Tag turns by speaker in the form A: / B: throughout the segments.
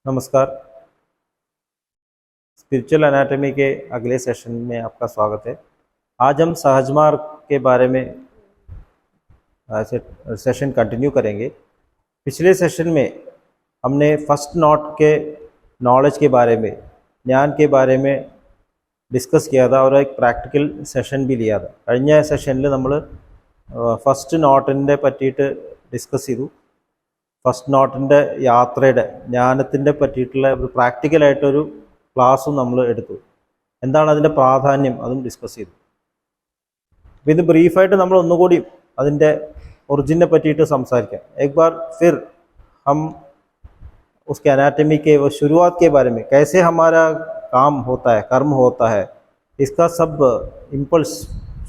A: नमस्कार। Spiritual anatomy के अगले सेशन में आपका स्वागत है। आज हम सहज मार्ग के बारे में ऐसे सेशन कंटिन्यू करेंगे। पिछले सेशन में हमने फर्स्ट नॉट के नॉलेज के बारे में, ज्ञान के बारे में ഡിസ്കസ് किया था और एक प्रैक्टिकल सेशन भी लिया था। കഴിഞ്ഞ സെഷനിൽ നമ്മൾ ഫസ്റ്റ് നോട്ടിൻ്റെ പറ്റിയിട്ട് ഡിസ്കസ് ചെയ്തു. ഫസ്റ്റ് നോട്ടിൻ്റെ യാത്രയുടെ ജ്ഞാനത്തിൻ്റെ പറ്റിയിട്ടുള്ള ഒരു പ്രാക്ടിക്കലായിട്ടൊരു ക്ലാസ്സും നമ്മൾ എടുത്തു. എന്താണ് അതിൻ്റെ പ്രാധാന്യം അതും ഡിസ്കസ് ചെയ്തു. അപ്പോൾ ഇത് ബ്രീഫായിട്ട് നമ്മൾ ഒന്നുകൂടി അതിൻ്റെ ഒറിജിനെ പറ്റിയിട്ട് സംസാരിക്കാം. एक बार फिर हम उसके एनाटॉमी के वो शुरुआत के बारे में, कैसे हमारा काम होता है, कर्म होता है, इसका सब इम्पल्स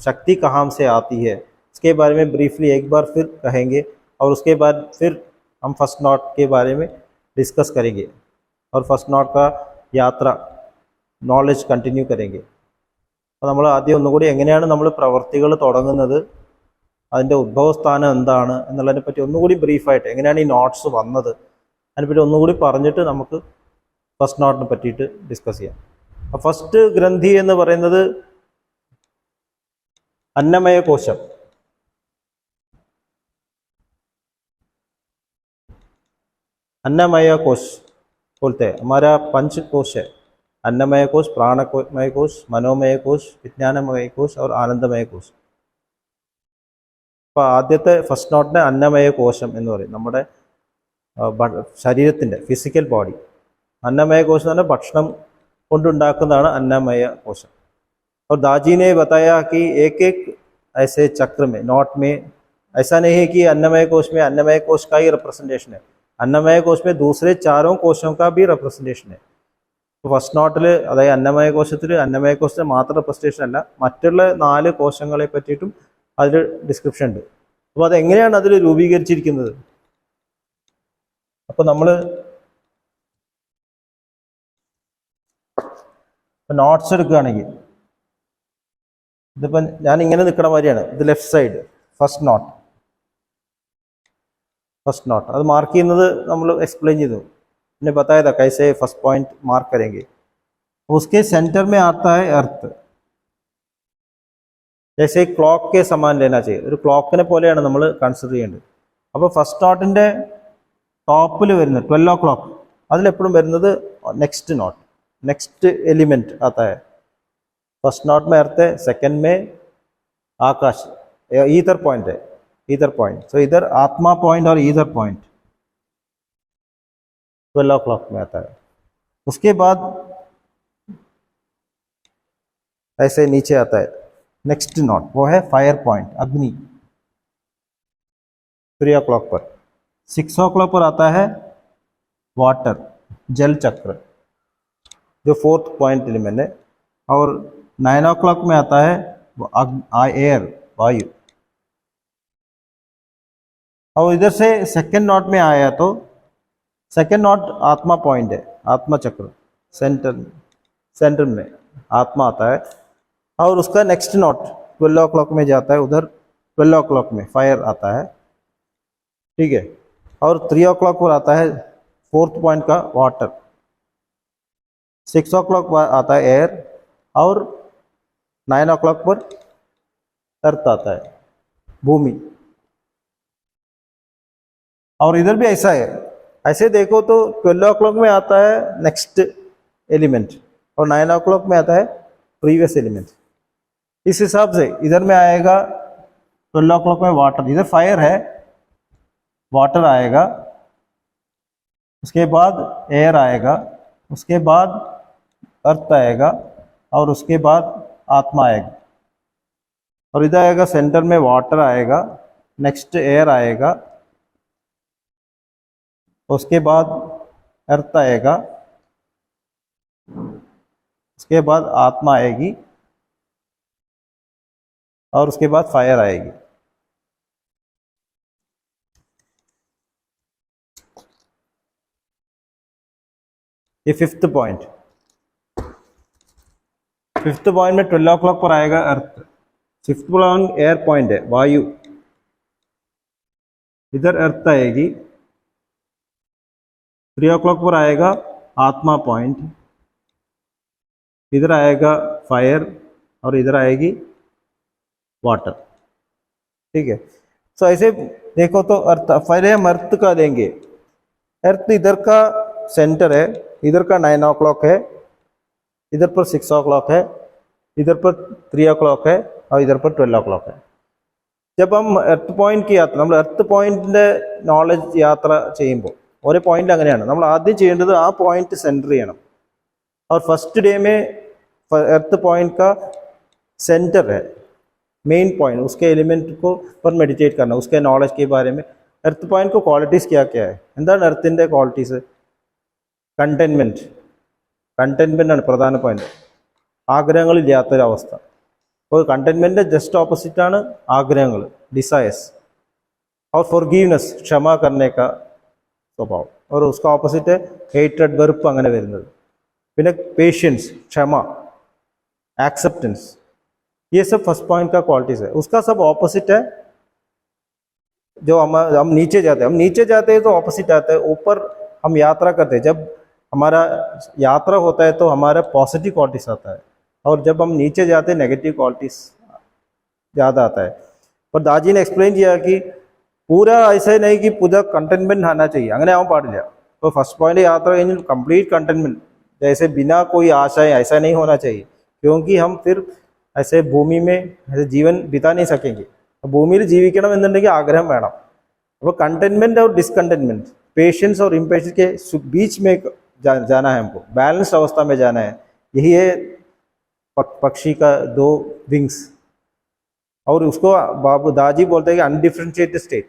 A: शक्ति कहाँ से आती है, इसके बारे में ब्रीफली एक बार फिर कहेंगे. और उसके बाद फिर हम फर्स्ट नॉट के बारे में डिस्कस करेंगे और फर्स्ट नॉट का യാത്ര നോളജ് കണ്ടിന്യൂ കरेंगे. അപ്പോൾ നമ്മൾ ആദ്യം ഒന്നുകൂടി എങ്ങനെയാണ് നമ്മൾ പ്രവർത്തികൾ തുടങ്ങുന്നത്, അതിൻ്റെ ഉദ്ഭവസ്ഥാനം എന്താണ് എന്നുള്ളതിനെ പറ്റി ഒന്നുകൂടി ബ്രീഫായിട്ട്, എങ്ങനെയാണ് ഈ നോട്ട്സ് വന്നത് അതിനെപ്പറ്റി ഒന്നുകൂടി പറഞ്ഞിട്ട് നമുക്ക് ഫസ്റ്റ് നോട്ടിനെ പറ്റിയിട്ട് ഡിസ്കസ് ചെയ്യാം. അപ്പോൾ ഫസ്റ്റ് ഗ്രന്ഥി എന്ന് പറയുന്നത് അന്നമയ കോശം. अन्नमय कोश बोलते हैं. हमारा पंच कोश है. अन्नमय कोश, प्राणमय कोश, मनोमय कोश, विज्ञानमय कोश और आनंदमय कोश. അപ്പോൾ ആദ്യത്തെ ഫസ്റ്റ് നോട്ടിനെ അന്നമയ കോശം എന്ന് പറയും. നമ്മുടെ ശരീരത്തിൻ്റെ ഫിസിക്കൽ ബോഡി. അന്നമയ കോശം എന്ന് പറഞ്ഞാൽ ഭക്ഷണം കൊണ്ടുണ്ടാക്കുന്നതാണ് അന്നമയ കോശം. और दाजी ने बताया कि एक एक ऐसे चक्र में, नॉट में ऐसा नहीं है कि अन्नमय कोश में अन्नमय कोश का ही रिप्रेजेंटेशन है. अन्नमय कोश में दूसरे चारों कोशों का भी रिप्रेजेंटेशन है. ഫസ്റ്റ് നോട്ടിൽ, അതായത് അന്നമയ കോശത്തിൽ അന്നമയ കോശത്തിന് മാത്രം റിപ്രസൻറ്റേഷൻ അല്ല, മറ്റുള്ള 4 കോശങ്ങളെ പറ്റിയിട്ടും അതിൽ ഡിസ്ക്രിപ്ഷൻ ഉണ്ട്. അപ്പോൾ അതെങ്ങനെയാണ് അതിൽ രൂപീകരിച്ചിരിക്കുന്നത്? അപ്പോൾ നമ്മൾ നോട്ട്സ് എടുക്കുകയാണെങ്കിൽ, ഇതിപ്പം ഞാൻ ഇങ്ങനെ നിൽക്കണ മാതിരിയാണ്. ഇത് left side first note. First note അത് മാർക്ക് ചെയ്യുന്നത് നമ്മൾ एक्सप्लेन ചെയ്തു. मैंने बताया था कैसे फर्स्ट पॉइंट मार्क करेंगे. उसके सेंटर में आता है अर्थ. जैसे क्लॉक के समान लेना चाहिए. ഒരു ക്ലോക്കിനെ പോലെയാണ് നമ്മൾ കൺസിഡർ ചെയ്യേണ്ടത്. അപ്പോൾ ഫസ്റ്റ് നോട്ടിൻ്റെ ടോപ്പിൽ വരുന്നത് 12 o'clock, അതിലെപ്പോഴും വരുന്നത് നെക്സ്റ്റ് നോട്ട്, नेक्स्ट एलिमेंट आता है. फर्स्ट नोट में अर्थ है, सेकंड में आकाश, ईथर पॉइंट है, ईथर पॉइंट. सो इधर आत्मा पॉइंट और ईथर पॉइंट 12 o'clock में आता है. उसके बाद ऐसे नीचे आता है नेक्स्ट नोट, वो है फायर पॉइंट, अग्नि, 3 o'clock पर. 6 o'clock पर आता है वाटर, जल चक्र, जो 4th पॉइंट एलिमेंट है. और 9 o'clock में आता है एयर, वायु. और इधर से सेकंड नोट में आया तो सेकंड नोट आत्मा पॉइंट है, आत्मा चक्र, सेंटर में आत्मा आता है. और उसका नेक्स्ट नोट 12 o'clock में जाता है, उधर 12 o'clock में फायर आता है. ठीक है. और 3 o'clock पर आता है 4th पॉइंट का वाटर. 6 o'clock पर आता है एयर. और 9 o'clock पर अर्थ आता है, भूमि. और इधर भी ऐसा है. ऐसे देखो तो 12 o'clock में आता है नेक्स्ट एलिमेंट और 9 o'clock में आता है प्रीवियस एलिमेंट. इस हिसाब से इधर में आएगा 12 o'clock में वाटर, इधर फायर है, वाटर आएगा, उसके बाद एयर आएगा, उसके बाद अर्थ आएगा, और उसके बाद आत्मा आएगा. और इधर आएगा सेंटर में वाटर आएगा, नेक्स्ट एयर आएगा, उसके बाद अर्थ आएगा, उसके बाद आत्मा आएगी, और उसके बाद फायर आएगी. ये 5th पॉइंट. 5th पॉइंट में 12 o'clock पर आएगा अर्थ. 5th पॉइंट एयर पॉइंट है, वायु. इधर अर्थ आएगी, 3 o'clock पर आएगा आत्मा पॉइंट, इधर आएगा फायर और इधर आएगी वाटर। ठीक है, सो ऐसे देखो तो अर्थ, पहले हम अर्थ का देंगे। अर्थ इधर का सेंटर है, इधर का 9 o'clock है, इधर पर 6 o'clock है, इधर पर 3 o'clock है और इधर पर 12 o'clock है। जब हम എർത്ത് പോയിന്റ് യാത്ര, നമ്മൾ എർത്ത് പോയിന്റിന്റെ നോളജ് യാത്ര ചെയ്യുമ്പോൾ ഓരോ പോയിന്റ് അങ്ങനെയാണ്, നമ്മൾ ആദ്യം ചെയ്യേണ്ടത് ആ പോയിന്റ് സെൻറ്റർ ചെയ്യണം। और फर्स्ट डे में अर्थ पॉइंट का सेंटर है, मेन पॉइंट, उसके एलिमेंट को पर मेडिटेट करना, उसके नॉलेज के बारे में। अर्थ पॉइंट को क्वालिटीज़ क्या क्या है, എന്താണ് എർത്തിൻ്റെ ക്വാളിറ്റീസ്? കണ്ടെയ്ൻമെൻറ്റ്, കണ്ടെയ്ൻമെൻ്റ് ആണ് പ്രധാന പോയിന്റ്, ആഗ്രഹങ്ങളില്ലാത്തൊരവസ്ഥ। അപ്പോൾ കണ്ടെയ്ൻമെൻറ്റിൻ്റെ ജസ്റ്റ് ഓപ്പോസിറ്റാണ് ആഗ്രഹങ്ങൾ, ഡിസയേഴ്സ്। और फॉरगिवनेस, क्षमा करने का स्वभाव, और उसका ऑपोजिट है हेट्रेड, വെറുപ്പ് അങ്ങനെ വരുന്നത്। फिर पेशेंस, क्षमा, एक्सेप्टेंस, ये सब फर्स्ट पॉइंट का क्वालिटीज है। उसका सब ऑपोजिट है जो हम नीचे जाते हैं, हम नीचे जाते हैं तो ऑपोजिट आता है। ऊपर हम यात्रा करते हैं, जब हमारा यात्रा होता है तो हमारा पॉजिटिव क्वालिटीज आता है, और जब हम नीचे जाते हैं नेगेटिव क्वालिटीज ज़्यादा आता है। पर दाजी ने एक्सप्लेन किया कि पूरा ऐसा ही नहीं कि पूरा कंटेनमेंट आना चाहिए, അങ്ങനെ ആവാൻ പാടില്ല। तो फर्स्ट पॉइंट यात्रा കഴിഞ്ഞ് कंप्लीट कंटेनमेंट, जैसे बिना कोई आशाएं, ऐसा नहीं होना चाहिए, क्योंकि हम फिर ऐसे भूमि में ऐसे जीवन बिता नहीं सकेंगे। ഭൂമിയിൽ ജീവിക്കണം എന്നുണ്ടെങ്കിൽ ആഗ്രഹം വേണം। അപ്പോൾ कंटेनमेंट और डिसकंटेनमेंट, पेशेंस और इम्पेशेंस के बीच में जाना है हमको, बैलेंस अवस्था में जाना है। यही है पक्षी का 2 विंग्स, और उसको बाबू दाजी बोलते हैं कि अनडिफ्रेंशिएटेड स्टेट।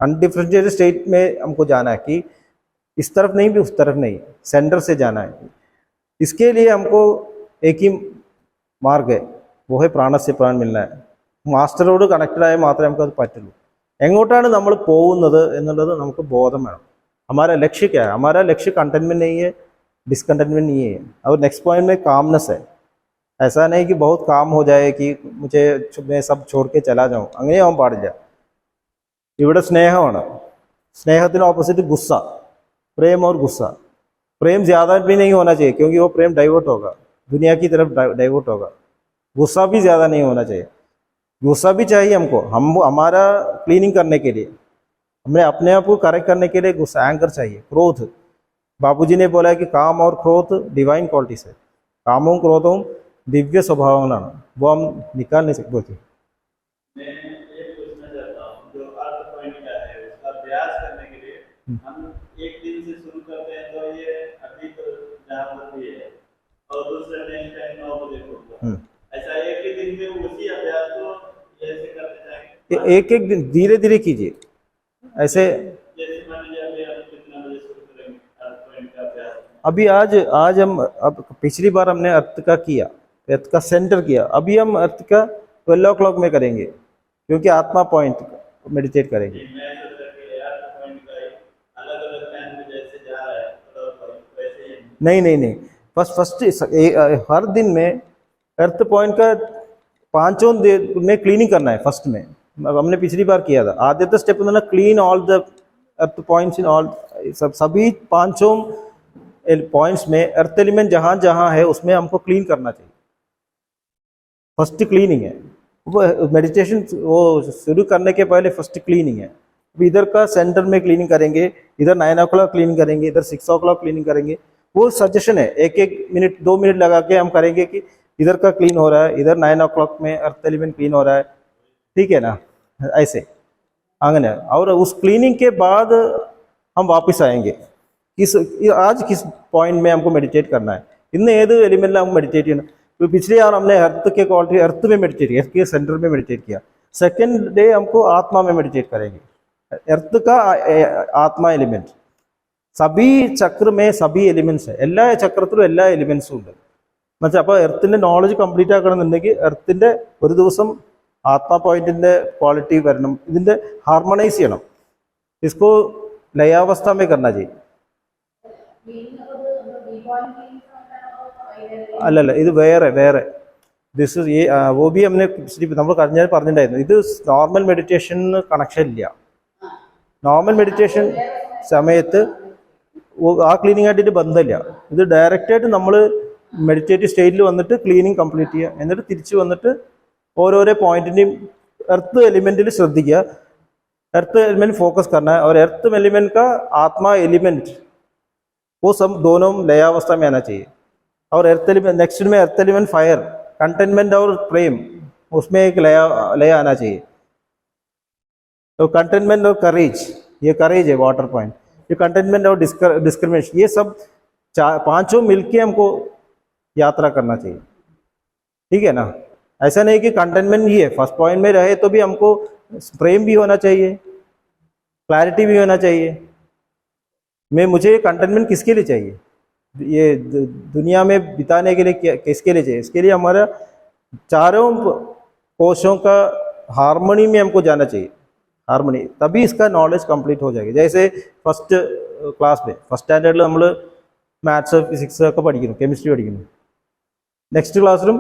A: अनडिफ्रेंशिएटेड स्टेट में हमको जाना है कि इस तरफ नहीं भी उस तरफ नहीं, सेंटर से जाना है। इसके लिए हमको एक ही मार्ग है, वो है प्राण से प्राण मिलना है। മാസ്റ്ററോട് കണക്റ്റഡ് ആയാൽ മാത്രമേ നമുക്കത് പറ്റുള്ളൂ। എങ്ങോട്ടാണ് നമ്മൾ പോകുന്നത് എന്നുള്ളത് നമുക്ക് ബോധം വേണം। हमारा लक्ष्य क्या है? हमारा लक्ष्य कंटेनमेंट नहीं है, डिसकंटेनमेंट नहीं है। और नेक्स्ट पॉइंट में कामनेस है। ऐसा नहीं कि बहुत काम हो जाए कि मुझे मैं सब छोड़ के चला जाऊँ, അങ്ങനെ ആവാൻ പാടില്ല। ഇവിടെ സ്നേഹമാണ്, സ്നേഹത്തിന് ഓപ്പോസിറ്റ് गुस्सा, प्रेम और गुस्सा। प्रेम ज़्यादा भी नहीं होना चाहिए, क्योंकि वो प्रेम डाइवर्ट होगा, दुनिया की तरफ डाइवर्ट होगा। गुस्सा भी ज़्यादा नहीं होना चाहिए। गुस्सा भी चाहिए हमको, हम हमारा क्लीनिंग करने के लिए, हमें अपने आप को करेक्ट करने के लिए गुस्सा, एंकर चाहिए। क्रोध, बाबूजी ने बोला है कि काम और क्रोध डिवाइन क्वालिटीज है। कामों क्रोधों दिव्य स्वभावनाണ്, वो हम निकाल नहीं सकते। बोलिए।
B: मैं ये पूछना चाहता हूँ, जो अर्थ पॉइंट का है उसका अभ्यास करने के लिए हम एक दिन से शुरू करते हैं, तो ये अभी तो जहाँ पर भी है, और दूसरे नेक्स्ट टाइम 9 बजे होगा, ऐसा एक ही दिन में उसी अभ्यास को ऐसे करते जाएंगे?
A: एक एक दिन धीरे धीरे कीजिए ऐसे।
B: जैसे मान लीजिए अभी हम कितना बजे शुरू करेंगे अर्थ पॉइंट का अभ्यास?
A: अभी आज हम, अब पिछली बार हमने अर्थ का किया, अर्थ का सेंटर किया। अभी हम अर्थ का 12 o'clock में करेंगे, क्योंकि आत्मा पॉइंट मेडिटेट करेंगे।
B: मैं सोच रहा कि अर्थ पॉइंट का अलग अलग टाइम में जैसे जा रहा है वैसे ही?
A: नहीं नहीं नहीं, फर्स्ट हर दिन में अर्थ पॉइंट का 5 में क्लीनिंग करना है। फर्स्ट में हमने पिछली बार किया था, आद्यത്തെ स्टेप എന്ന് പറഞ്ഞാൽ clean all the earth points in all, सभी 5 पॉइंट्स में अर्थ एलिमेंट जहाँ जहाँ है उसमें हमको क्लीन करना चाहिए। फर्स्ट क्लीनिंग है वो मेडिटेशन, वो शुरू करने के पहले फर्स्ट क्लीनिंग है। इधर का सेंटर में क्लीनिंग करेंगे, इधर 9 o'clock क्लीनिंग करेंगे, इधर 6 o'clock क्लीनिंग करेंगे। वो सजेशन है, एक मिनट 2 मिनट लगा के हम करेंगे कि इधर का क्लीन हो रहा है, इधर 9 o'clock में अर्थ एलिमेंट क्लीन हो रहा है, ठीक है ना, ऐसे आंगन। और उस क्लीनिंग के बाद हम वापस आएंगे आज किस पॉइंट में हमको मेडिटेट करना है, इनने ഏത് എലിമെന്റിലാണ് हम मेडिटेट करना। तो पिछले बार हमने अर्थ के क्वालिटी, अर्थ में मेडिटेट किया, अर्थ के सेंटर में मेडिटेट किया। सेकेंड डे हमको आत्मा में मेडिटेट करेंगे, अर्थ का आत्मा एलिमेंट। सभी चक्र में सभी एलिमेंट्स है, എല്ലാ ചക്രത്തിലും എല്ലാ എലിമെന്റ്സും ഉണ്ട്। എന്നുവെച്ചാൽ അപ്പോൾ എർത്തിൻ്റെ നോളജ് കംപ്ലീറ്റ് ആക്കണമെന്നുണ്ടെങ്കിൽ എർത്തിൻ്റെ ഒരു ദിവസം ആത്മാ പോയിന്റിൻ്റെ ക്വാളിറ്റി വരണം, ഇതിൻ്റെ ഹാർമോണൈസ് ചെയ്യണം। इसको ലയാവസ്ഥ में करना चाहिए। അല്ലല്ല, ഇത് വേറെ വേറെ ദിസ് ഇസ് वो भी हमने നമ്മൾ പറഞ്ഞിട്ടുണ്ടായിരുന്നു, ഇത് നോർമൽ മെഡിറ്റേഷന് കണക്ഷൻ ഇല്ല। നോർമൽ മെഡിറ്റേഷൻ സമയത്ത് ആ ക്ലീനിങ് ആയിട്ട് ബന്ധമില്ല. ഇത് ഡയറക്റ്റായിട്ട് നമ്മൾ മെഡിറ്റേറ്റീവ് സ്റ്റേറ്റിൽ വന്നിട്ട് ക്ലീനിങ് കംപ്ലീറ്റ് ചെയ്യുക, എന്നിട്ട് തിരിച്ച് വന്നിട്ട് ഓരോരോ പോയിന്റിൻ്റെയും अर्थ एलिमेंट श्रद्धिക്കുക. अर्थ एलिमेंट फोकस करना है और अर्थ एलिमेंट का आत्मा एलिमेंट वो सब दोनों लयावस्था में आना चाहिए. और अर्थ एलिमेंट नेक्स्ट में अर्थ एलिमेंट फायर कंटेनमेंट और प्रेम उसमें एक लय आना चाहिए. तो कंटेनमेंट और करेज, ये करेज है वाटर पॉइंट. ये कंटेनमेंट और डिस्क्रिमिनेशन, ये सब पांचों मिलके हमको यात्रा करना चाहिए. ठीक है ना. ऐसा नहीं कि कंटेनमेंट ही है, फर्स्ट पॉइंट में रहे तो भी हमको प्रेम भी होना चाहिए, क्लैरिटी भी होना चाहिए. मुझे कंटेनमेंट किसके लिए चाहिए, ये दुनिया में बिताने के लिए किसके लिए चाहिए? इसके लिए हमारा चारों कोशों का हार्मनी में हमको जाना चाहिए, हार्मनी, तभी इसका नॉलेज कंप्लीट हो जाएगी. जैसे फर्स्ट क्लास में फर्स्ट स्टैंडर्ड നമ്മൾ മാത്സ് ഫിസിക്സ് ഒക്കെ പഠിക്കുന്നു, കെമിസ്ട്രി പഠിക്കുന്നു. നെക്സ്റ്റ് ക്ലാസ്സിലും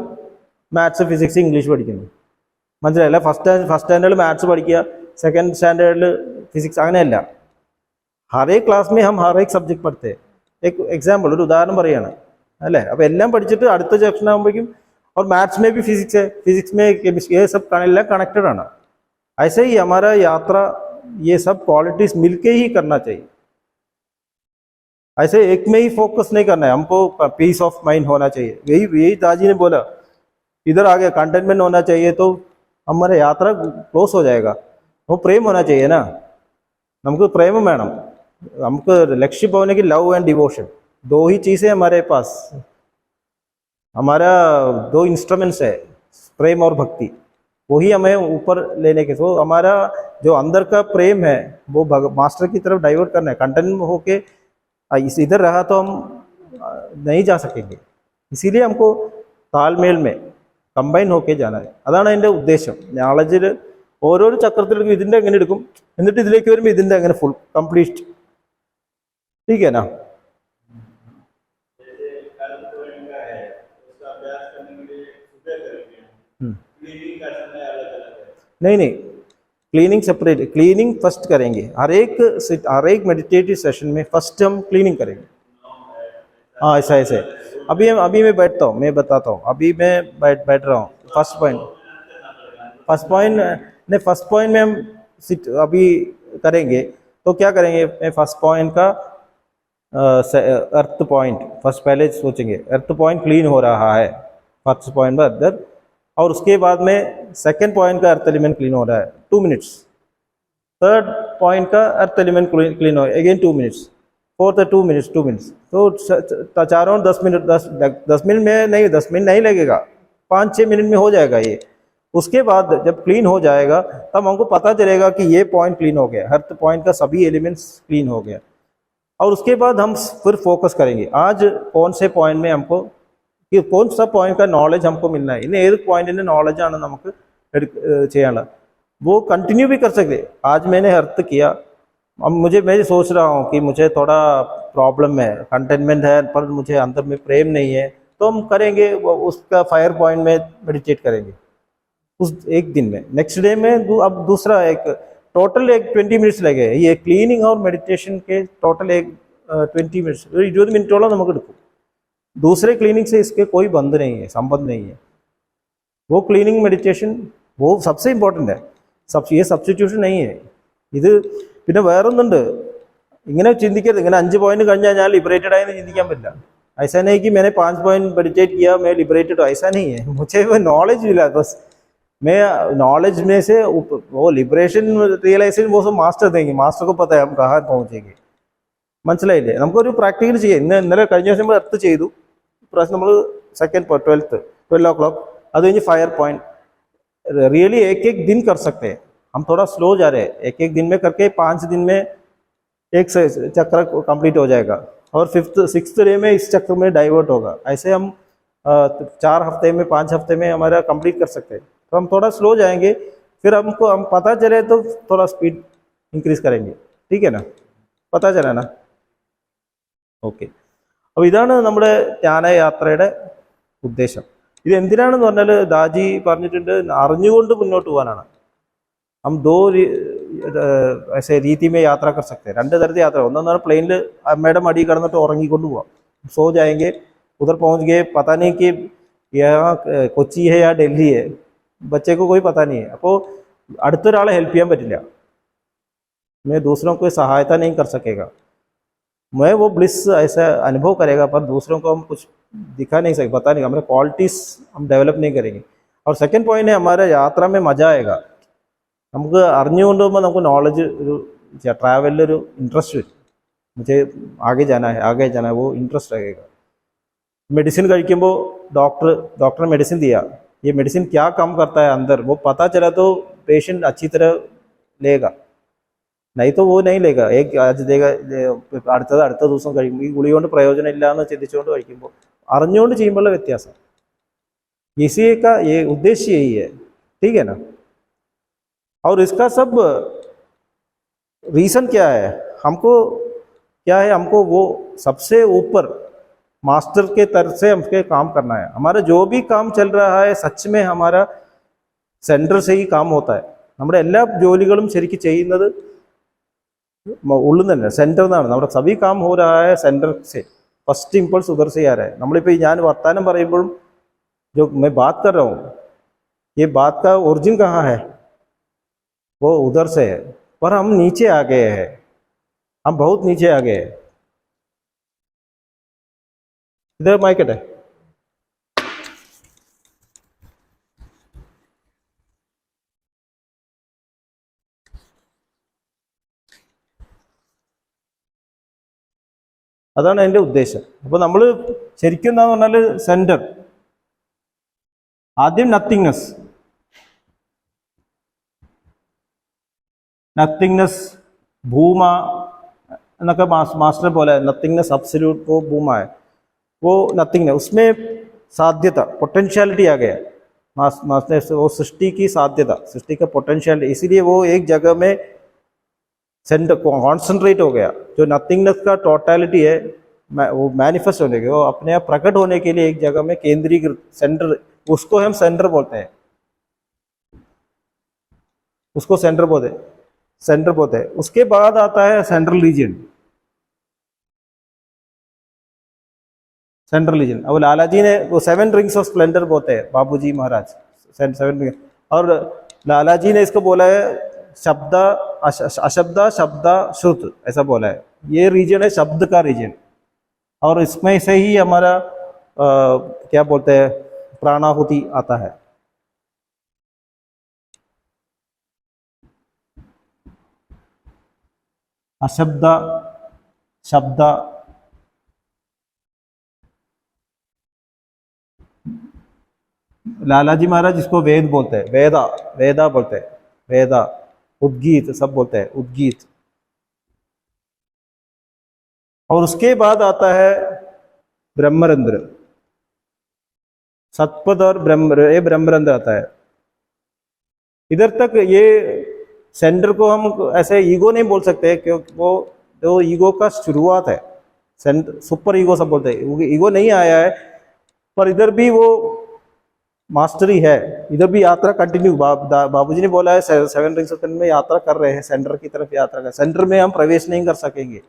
A: മാത്സ് ഫിസിക്സ് ഇംഗ്ലീഷ് പഠിക്കുന്നു. മനസ്സിലായില്ല? ഫസ്റ്റ് സ്റ്റാൻഡേർഡിൽ മാത്സ് പഠിക്കുക, സെക്കൻഡ് സ്റ്റാൻഡേർഡിൽ ഫിസിക്സ്, അങ്ങനെയല്ല. हर एक क्लास में हम हर एक सब्जेक्ट पढ़ते हैं. एक एग्जाम्पल, ഒരു ഉദാഹരണം പറയാണ് അല്ലേ. അപ്പോൾ എല്ലാം പഠിച്ചിട്ട് അടുത്ത സെക്ഷൻ ആകുമ്പോഴേക്കും और मैथ्स में भी फिजिक्स है, फिजिक्स में केमिस्ट्री, ये सब एല്ലാം कनेक्टेड ആണ്. ऐसे ही हमारा यात्रा ये सब क्वालिटीज मिलके ही करना चाहिए. ऐसे एक में ही फोकस नहीं करना है. हमको पीस ऑफ माइंड होना चाहिए. यही दाजी ने बोला, इधर आ गया कंटेनमेंट होना चाहिए तो हमारा यात्रा क्लोज हो जाएगा. वो प्रेम होना चाहिए ना, हमको प्रेम വേണം. हमको लक्ष्य पाने की लव एंड डिवोशन, दो ही चीज़ें हमारे पास. हमारा दो इंस्ट्रूमेंट्स है, प्रेम और भक्ति, वही हमें ऊपर लेने के. तो हमारा जो अंदर का प्रेम है वो मास्टर की तरफ डाइवर्ट करना है. कंटेनमेंट होके इधर रहा तो हम नहीं जा सकेंगे. इसीलिए हमको तालमेल में കമ്പൈൻ होके जाना है. അതാണ് അതിൻ്റെ ഉദ്ദേശം. നോളജിൽ ഓരോരോ ചക്രത്തിലെടുക്കും, ഇതിൻ്റെ എങ്ങനെ എടുക്കും, എന്നിട്ട് ഇതിലേക്ക് വരുമ്പോൾ ഇതിൻ്റെ അങ്ങനെ ഫുൾ കംപ്ലീറ്റ്. ठीक है ना. नहीं, क्लीनिंग सेपरेट, क्लीनिंग फर्स्ट करेंगे. हर एक मेडिटेटिव सेशन में फर्स्ट हम क्लीनिंग करेंगे. हाँ, ऐसा. अभी मैं बैठता हूँ, मैं बताता हूँ. अभी मैं बैठ रहा हूँ. फर्स्ट पॉइंट में हम अभी करेंगे. तो क्या करेंगे, फर्स्ट पॉइंट का अर्थ पॉइंट फर्स्ट पहले सोचेंगे. अर्थ पॉइंट क्लीन हो रहा है फर्स्ट पॉइंट में अंदर, और उसके बाद में सेकंड पॉइंट का अर्थ एलिमेंट क्लीन हो रहा है 2 मिनट्स. थर्ड पॉइंट का अर्थ एलिमेंट क्लीन हो अगेन 2 मिनट्स. Fourth 2 minutes. तो चारों 10 मिनट में नहीं, 10 मिनट नहीं लगेगा, 5-6 मिनट में हो जाएगा ये. उसके बाद जब क्लीन हो जाएगा तब हमको पता चलेगा कि ये पॉइंट क्लीन हो गया, हर पॉइंट का सभी एलिमेंट्स क्लीन हो गया. और उसके बाद हम फिर फोकस करेंगे आज कौन से पॉइंट में हमको, कि कौन सा पॉइंट का नॉलेज हमको मिलना है, इन्हें एक पॉइंट नॉलेज आना നമുക്ക് ചെയ്യാനുള്ള. वो कंटिन्यू भी कर सकते. आज मैंने अर्थ किया, अब मैं सोच रहा हूँ कि मुझे थोड़ा प्रॉब्लम है, कंटेनमेंट है पर मुझे अंदर में प्रेम नहीं है, तो हम करेंगे उसका फायर पॉइंट में मेडिटेट करेंगे उस एक दिन में. नेक्स्ट डे में अब दूसरा एक टोटल 20 मिनट्स लगे. ये क्लीनिंग और मेडिटेशन के टोटल 20 मिनट्स, 20 मिनटोളം നമുക്ക് എടുക്കും. दूसरे क्लीनिंग से इसके कोई बंध नहीं है, संबंध नहीं है. वो क्लीनिंग मेडिटेशन वो सबसे इम्पोर्टेंट है. ये सब्स्टिट्यूशन नहीं है. ഇത് പിന്നെ വേറൊന്നുണ്ട്, ഇങ്ങനെ ചിന്തിക്കരുത്. ഇങ്ങനെ 5 പോയിന്റ് കഴിഞ്ഞാൽ ഞാൻ ലിബറേറ്റഡ് ആയെന്ന് ചിന്തിക്കാൻ പറ്റില്ല. ऐसा नहीं कि मैंने 5 पॉइंट मेडिटेट किया मैं लिबरेटेड हूँ, ऐसा नहीं है. मुझे वो नॉलेज मिला बस. मैं नॉलेज में से वो लिबरेशन रियलाइजेशन वो सब मास्टर देंगे. मास्टर को पता है हम कहाँ पहुँचेंगे. മനസ്സിലായില്ലേ? നമുക്കൊരു പ്രാക്ടിക്കൽ ചെയ്യാം. ഇന്നലെ കഴിഞ്ഞ ദിവസം നമ്മൾ എർത്ത് ചെയ്തു, പ്രാവശ്യം നമ്മൾ സെക്കൻഡ് 12 o'clock, അത് കഴിഞ്ഞ് फायर पॉइंट. रियली एक दिन कर सकते हैं. हम थोड़ा स्लो जा रहे हैं. एक दिन में करके 5 दिन में एक चक्र कंप्लीट हो जाएगा और 6th डे में इस चक्र में डाइवर्ट होगा. ऐसे हम 4 हफ्ते में 5 हफ्ते में हमारा कंप्लीट कर सकते हैं. तो हम थोड़ा स्लो जाएंगे, फिर हमको पता चले तो थोड़ा स्पीड इंक्रीज करेंगे. ठीक है ना, पता चला ना. ഓക്കെ. അപ്പോൾ ഇതാണ് നമ്മുടെ ജ്ഞാനയാത്രയുടെ ഉദ്ദേശം. ഇത് എന്തിനാണെന്ന് പറഞ്ഞാൽ ദാജി പറഞ്ഞിട്ടുണ്ട്, അറിഞ്ഞുകൊണ്ട് മുന്നോട്ട് പോകാനാണ്. हम 2 ऐसे रीति में यात्रा कर सकते हैं। രണ്ട് തരത്തിൽ യാത്ര ഒന്നെന്ന് प्लेन अम्मയുടെ മടി കിടന്നിട്ട് ഉറങ്ങിക്കൊണ്ട് പോവാം, सो जाएंगे, उधर पहुंच गए, पता नहीं कि यहाँ കൊച്ചി है या दिल्ली है, बच्चे को कोई पता नहीं है। അപ്പോൾ അടുത്തൊരാളെ हेल्प ചെയ്യാൻ പറ്റില്ല, मैं दूसरों को सहायता नहीं कर सकेगा, मैं वो ब्लिस ऐसा अनुभव करेगा पर दूसरों को हम कुछ दिखा नहीं सके, बता नहीं, हमारे क्वालिटीज़ हम डेवलप नहीं करेंगे। और सेकंड पॉइंट है हमारे यात्रा में मज़ा आएगा, നമുക്ക് അറിഞ്ഞുകൊണ്ട് പോകുമ്പോൾ നമുക്ക് നോളജ് ഒരു ട്രാവലിലൊരു ഇൻട്രസ്റ്റ് വരും, मुझे आगे जाना है आगे जाना है, वो इंटरेस्ट रहेगा। मेडिसिन കഴിക്കുമ്പോൾ डॉक्टर ने मेडिसिन दिया, ये मेडिसिन क्या काम करता है अंदर वो पता चला तो पेशेंट अच्छी तरह लेगा, नहीं तो वो नहीं लेगा, एक आज देगा അടുത്ത ദിവസം കഴിക്കും, ഈ ഗുളിക കൊണ്ട് പ്രയോജനം ഇല്ല എന്ന് ചിന്തിച്ചുകൊണ്ട് കഴിക്കുമ്പോൾ അറിഞ്ഞുകൊണ്ട് ചെയ്യുമ്പോഴുള്ള വ്യത്യാസം, इसी का ये उद्देश्य यही है, ठीक है ना। और इसका सब रीज़न क्या है, हमको क्या है, हमको वो सबसे ऊपर मास्टर के तरफ से हमके काम करना है। हमारा जो भी काम चल रहा है सच में हमारा सेंटर से ही काम होता है, നമ്മുടെ എല്ലാ ജോലികളും ശരിക്കും ചെയ്യുന്നത് ഉള്ളിൽ തന്നെ സെൻറ്ററിൽ നിന്നാണ്, നമ്മുടെ സभी काम हो रहा है सेंटर से, फर्स्ट इम्पल्स उधर से आ रहा है। നമ്മളിപ്പോൾ ഞാൻ വർത്താനം പറയുമ്പോഴും जो मैं बात कर रहा हूँ, ये बात का ओरिजिन कहाँ है, वो उधर से है, पर हम नीचे आ गए हैं, हम बहुत नीचे आ गए हैं। इधर माइकेट है, അതാണ് എൻ്റെ ഉദ്ദേശം। അപ്പോൾ നമ്മൾ ശരിക്കും എന്താന്ന് പറഞ്ഞാൽ സെൻറ്റർ ആദ്യം नथिंगनेस भूमा എന്നൊക്കെ मास्टर बोला है, नथिंगनेस अब्सोल्यूट वो भूमा है, वो नथिंगनेस, उसमें साध्यता पोटेंशियलिटी आ गया, मास्टर वो सृष्टि की साध्यता, सृष्टि का पोटेंशियलिटी, इसीलिए वो एक जगह में सेंटर कॉन्सेंट्रेट हो गया। जो नथिंगनेस का टोटलिटी है वो मैनिफेस्ट होने के, वो अपने आप प्रकट होने के लिए एक जगह में केंद्रीकृत सेंटर, उसको हम सेंटर बोलते हैं, उसको सेंटर बोलते हैं। उसके बाद आता है सेंट्रल रीजन, अब लाला जी ने वो 7 रिंग्स ऑफ स्प्लेंडर बोलते हैं बाबूजी महाराज, 7 रिंग, और लाला जी ने इसको बोला है शब्द अशब्द शब्द श्रुत, ऐसा बोला है, ये रीजन है शब्द का रीजन, और इसमें से ही हमारा क्या बोलते हैं प्राणाहुति आता है। अशब्द शब्द लाला जी महाराज इसको वेद बोलते हैं, वेदा बोलते हैं, वेदा, उद्गीत सब बोलते हैं, उद्गीत। और उसके बाद आता है ब्रह्मरंध्र, सतपद और ये ब्रह्मरंध्र आता है। इधर तक ये सेंटर को हम ऐसे ईगो नहीं बोल सकते, क्योंकि वो जो ईगो का शुरुआत है, सुपर ईगो सब बोलते हैं, ईगो नहीं आया है, पर इधर भी वो मास्टरी है, इधर भी यात्रा कंटिन्यू, बाबूजी ने बोला है 7 रिंग्स ऑफ में यात्रा कर रहे हैं, सेंटर की तरफ यात्रा कर, सेंटर में हम प्रवेश नहीं कर सकेंगे,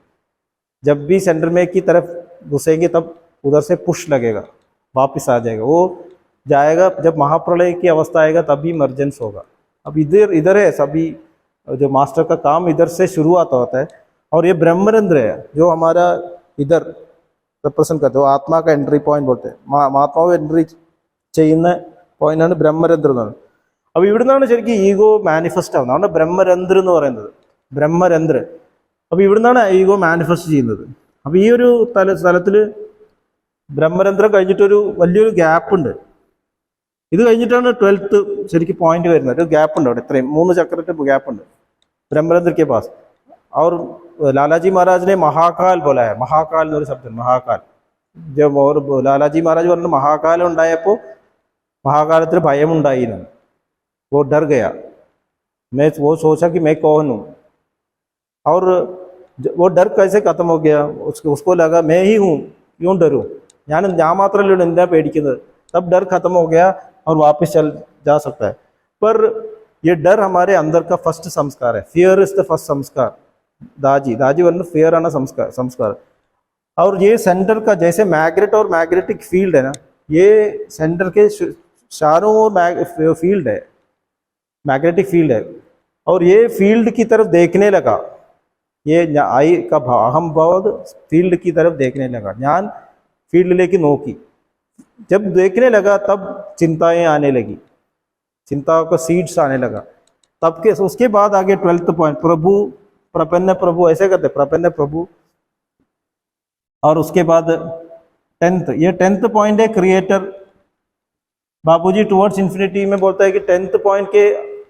A: जब भी सेंटर में की तरफ घुसेंगे तब उधर से पुश लगेगा, वापस आ जाएगा, वो जाएगा, जब महाप्रलय की अवस्था आएगा तभी इमरजेंस होगा। अब इधर है सभी, जो मास्टर का काम इधर से शुरुआत होता है। और ये ब्रह्मरंध्र है जो हमारा इधर रिप्रेजेंट करते हैं, आत्मा का एंट्री पॉइंट बोलते हैं, ആത്മാവ് എൻട്രി ചെയ്യുന്ന പോയിന്റാണ് ബ്രഹ്മരന്ധ്രം എന്ന് പറയുന്നത്। അപ്പോൾ ഇവിടെ നിന്നാണ് ശരിക്കും ഈഗോ മാനിഫെസ്റ്റ് ആവുന്നത്, അതുകൊണ്ട് ബ്രഹ്മരന്ധ്രം എന്ന് പറയുന്നത്, ബ്രഹ്മരന്ധ്ര, അപ്പോൾ ഇവിടെ നിന്നാണ് ഈഗോ മാനിഫെസ്റ്റ് ചെയ്യുന്നത്। അപ്പോൾ ഈ ഒരു സ്ഥലത്തിൽ ബ്രഹ്മരന്ധ്രം കഴിഞ്ഞിട്ടൊരു വലിയൊരു ഗ്യാപ്പ് ഉണ്ട്, ഇത് കഴിഞ്ഞിട്ടാണ് 12th ശരിക്കും പോയിന്റ് വരുന്നത്, ഒരു ഗ്യാപ്പ് ഉണ്ട് അവിടെ, ഇത്രയും 3 ചക്രത്തെ ഗ്യാപ്പ് ഉണ്ട് ब्रह्मरंध्र के पास। और लालाजी महाराज ने महाकाल बोला है, महाकाल എന്നൊരു ശബ്ദം, महाकाल, जब और लालाजी महाराज പറഞ്ഞു महाकाल ഉണ്ടായപ്പോൾ महाकालത്തിൽ ഭയമുണ്ടായി, वो डर गया, मैं वो सोचा कि मैं कौन हूँ, और वो डर कैसे खत्म हो गया, उसको लगा मैं ही हूँ, क्यों डरूँ, ഞാൻ മാത്രമല്ലേ ഉള്ളൂ, എന്താ പേടിക്കുന്നത്, तब डर खत्म हो गया और वापस चल जा सकता है। पर ये डर हमारे अंदर का फर्स्ट संस्कार है, फियर इज द फर्स्ट संस्कार। दाजी दाजी वरना फियर आना संस्कार संस्कार। और ये सेंटर का जैसे मैग्नेट और मैग्नेटिक फील्ड है ना, ये सेंटर के चारों ओर फील्ड है, मैग्नेटिक फील्ड है, और ये फील्ड की तरफ देखने लगा, ये आई का अहम भाव फील्ड की तरफ देखने लगा, ज्ञान फील्ड लेके नोकी, जब देखने लगा तब चिंताएं आने लगी, चिंताओं का सीड्स आने लगा। तब के उसके बाद आगे 12th पॉइंट, प्रभु प्रपन्न प्रभु ऐसे करते, प्रपन्न प्रभु। और उसके बाद 10th, ये 10th पॉइंट है क्रिएटर। बापूजी टुवर्ड्स इन्फिनिटी में बोलता है कि 10th पॉइंट के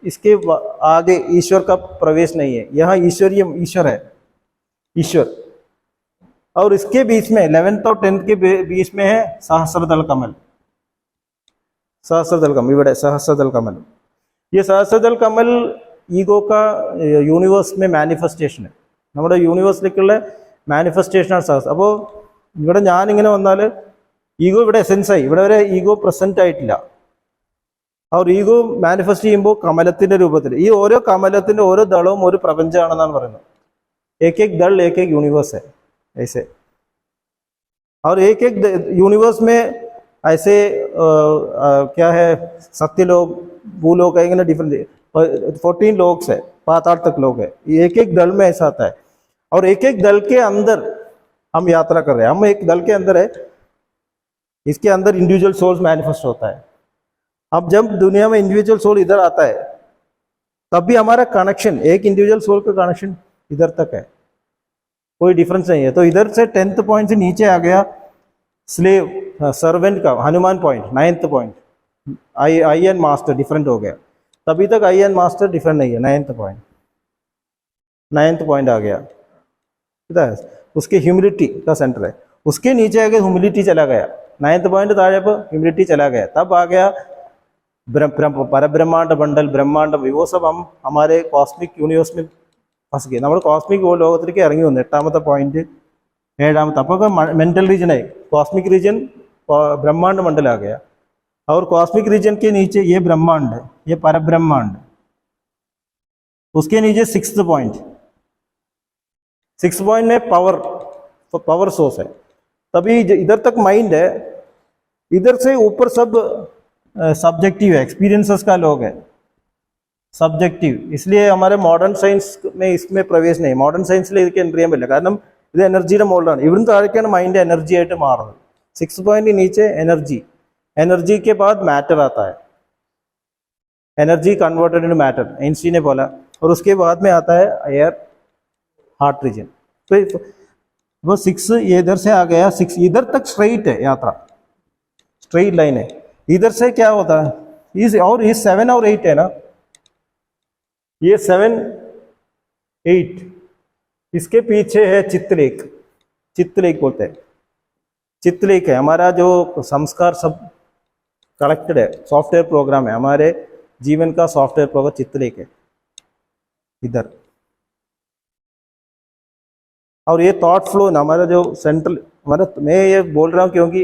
A: इसके आगे ईश्वर का प्रवेश नहीं है, यहाँ ईश्वरीय ईश्वर है, ईश्वर। और इसके बीच में 11th और 10th के बीच में है सहस्रदल कमल, सहस्रदल कमल, ഇവിടെ सहस्रदल कमल। ये सहस्रदल कमल ഈഗോ का യൂണിവേഴ്സ് में മാനിഫെസ്റ്റേഷൻ है, നമ്മുടെ യൂണിവേഴ്സിലേക്കുള്ള മാനിഫെസ്റ്റേഷനാണ് സഹസ്രം। അപ്പോൾ ഇവിടെ ഞാനിങ്ങനെ വന്നാൽ ഈഗോ ഇവിടെ എസെൻസായി, ഇവിടെ വരെ ഈഗോ പ്രസന്റ് ആയിട്ടില്ല। और ഈഗോ മാനിഫെസ്റ്റ് ചെയ്യുമ്പോൾ കമലത്തിന്റെ രൂപത്തിൽ, ഈ ഓരോ കമലത്തിന്റെ ഓരോ ദളവും ഒരു പ്രപഞ്ചമാണെന്നാണ് പറയുന്നത്। एक एक दल एक एक यूनिवर्स है ऐसे, और एक एक यूनिवर्स में ऐसे क्या है, सत्यलोक भूलोक है, इങ്ങനെ डिफरेंट 14 लोक्स है, पाताल तक लोग है, एक एक दल में ऐसा आता है। और एक एक दल के अंदर हम यात्रा कर रहे हैं, हम एक दल के अंदर है, इसके अंदर इंडिविजुअल सोल्स मैनिफेस्ट होता है। अब जब दुनिया में इंडिविजुअल सोल इधर आता है तब भी हमारा कनेक्शन, एक इंडिविजुअल सोल का कनेक्शन इधर तक है, कोई डिफरेंस नहीं है। तो इधर से 10th पॉइंट से नीचे आ गया स्लेव सर्वेंट का Hanuman point, 9th point I and master different हो गया। तभी तक आई एंड मास्टर डिफरेंट नहीं है, 9th पॉइंट आ गया, उसके ह्यूमिलिटी का सेंटर है। उसके नीचे आगे ह्यूमिलिटी चला गया, 9th पॉइंट ताड़े पर ह्यूमिलिटी चला गया। तब आ गया परब्रह्मांड मंडल, ब्रह्मांड, वो सब हम हमारे कॉस्मिक यूनिवर्स में फंस गए, നമ്മൾ കോസ്മിക് ലോകത്തിലേക്ക് ഇറങ്ങി വന്നു। 8th पॉइंट 7th, അപ്പോൾ मेंटल रीजन है, कॉस्मिक रीजन ब्रह्मांड मंडल आ गया। और कॉस्मिक रीजन के नीचे ये ब्रह्मांड है, ये परब्रह्मांड, उसके नीचे 6th पॉइंट, 6th पॉइंट में पावर, तो पावर सोर्स है। तभी इधर तक माइंड है, इधर से ऊपर सब सब्जेक्टिव है, एक्सपीरियंसेस का लोग है, സബ്ജക്റ്റീവ്। इसलिए हमारे മോഡേൺ സയൻസ് में इसमें പ്രവേശ नहीं, മോഡേൺ സയൻസിൽ ഇതൊക്കെ എൻ്റർ ചെയ്യാൻ പറ്റില്ല, കാരണം ഇത് എനർജിയുടെ മുകളിലാണ്, ഇവിടുന്ന് താഴേക്കാണ് മൈൻഡ് എനർജി ആയിട്ട് മാറുന്നത്। 6th पॉइंट नीचे एनर्जी, एनर्जी के बाद मैटर आता है, energy converted into matter, Einstein ने बोला। और उसके बाद में आता है एयर हार्ट रीजन। तो वो 6 ये इधर से आ गया, 6 इधर तक स्ट्रेट है यात्रा, स्ट्रेट लाइन है। इधर से क्या होता है, और ये 7 और 8 है ना, ये 7 8, इसके पीछे है चित्रलेख, चित्रलेख बोलते हैं, चित्रलेख है हमारा जो संस्कार सब कलेक्टेड है, सॉफ्टवेयर प्रोग्राम है, हमारे जीवन का सॉफ्टवेयर प्रोग्राम चित्रलेख है इधर। और ये थॉट फ्लो ना, हमारा जो सेंट्रल, हमारा, मैं ये बोल रहा हूँ क्योंकि